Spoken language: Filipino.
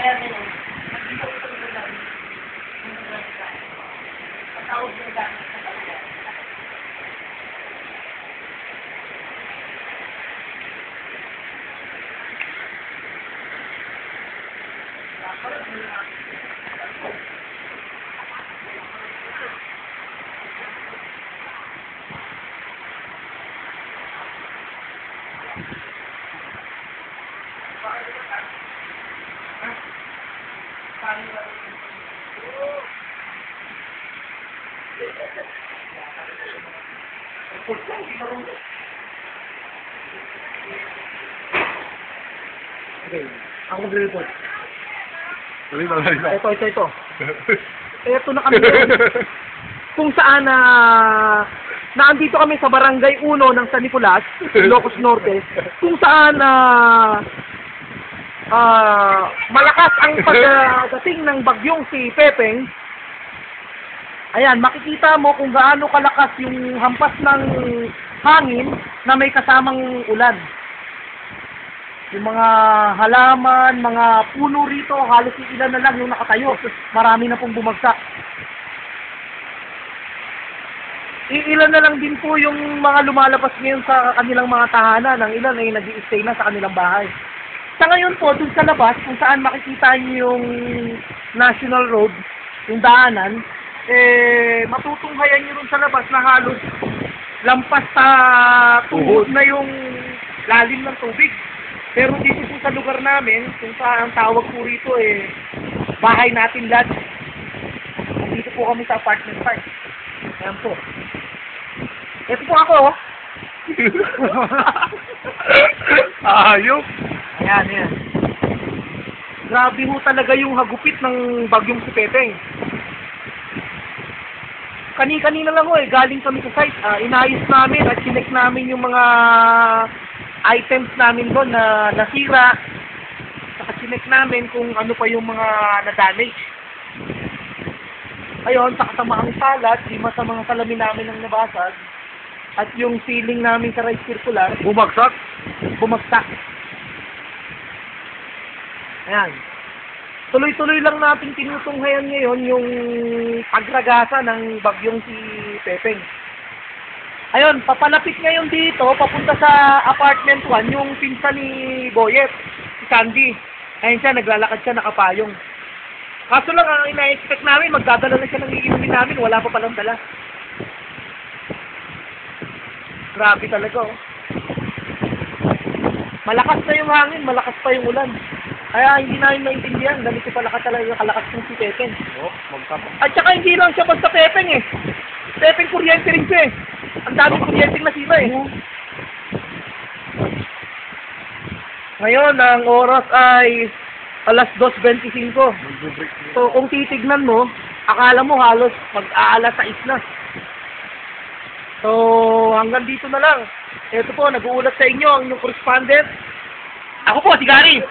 Kaya ganun. Dito ko ito lang. Patawag yung gamit sa kanila. Okay, ako mag-report. Dali. Ito. Ito na kami ngayon. Kung saan naandito kami sa Barangay 1 ng San Nicolas, Ilocos Norte, kung saan malakas ang pagdating ng bagyong si Pepeng. Ayan, makikita mo kung gaano kalakas yung hampas ng hangin na may kasamang ulan. Yung mga halaman, mga puno rito, halos ilan na lang yung nakatayo. Marami na pong bumagsak. Ilan na lang din po yung mga lumalabas ngayon sa kanilang mga tahanan. Ang ilan ay nag-i-stay na sa kanilang bahay. Sa ngayon po, dun sa labas, kung saan makikita niyo yung National Road, yung daanan, matutunghayan nyo rin sa labas na halos lampas sa tuhod na yung lalim ng tubig. Pero dito po sa lugar namin, kung saan ang tawag po rito bahay natin lodge. Dito po kami sa apartment park. Ayan po. Ito po ako. Ayok. Ayan. Grabe ho talaga yung hagupit ng bagyong si Pepeng. Kani-kanina lang galing kami sa site. Inayos namin at chinek namin yung mga items namin doon na nasira. Saka chinek namin kung ano pa yung mga na-damage. Ayun, sa kasamaang salat, 5 sa mga salamin namin ang nabasag. At yung ceiling namin sa rice circular, Bumagsak. bumagsak. Ayan. Tuloy-tuloy lang natin tinutunghayan ngayon yung pagragasa ng bagyong si Pepeng. Ayun, papalapit ngayon dito, papunta sa apartment 1, yung pinsan ni Boyet, si Sandy. Ayun siya, naglalakad siya, nakapayong. Kaso lang, ang ina-expect namin, magdadala na siya ng iinumin namin, wala pa palang dala. Grabe talaga, Malakas na yung hangin, malakas pa yung ulan. Kaya hindi namin maintindihan, ganito pala talaga kalakas ng si Pepeng. At saka hindi lang siya basta Pepeng Pepeng kuryente rin siya Ang daming kuryenteng nasira Ngayon, ang oras ay alas 2:25. So, kung titignan mo, akala mo halos mag-aalas 6 na. So, hanggang dito na lang. Ito po, nag-uulat sa inyo ang inyong correspondent. Ako po, si Gary.